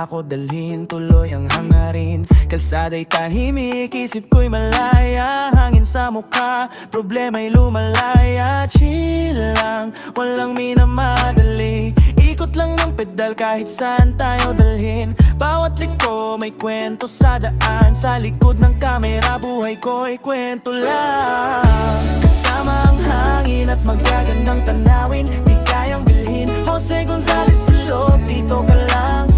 ako dalhin, tuloy ang hangarin. Kalsada'y tahimik, isip ko'y malaya. Hangin sa mukha, problema'y lumalaya. Chill lang, walang minamadali. Ikot lang ng pedal kahit saan tayo dalhin. Bawat liko may kwento sa daan. Sa likod ng kamera, buhay ko'y kwento lang. Kasama ang hangin at magagandang tanawin, di kayang bilhin. Jose Gonzalez Filot, dito ka lang.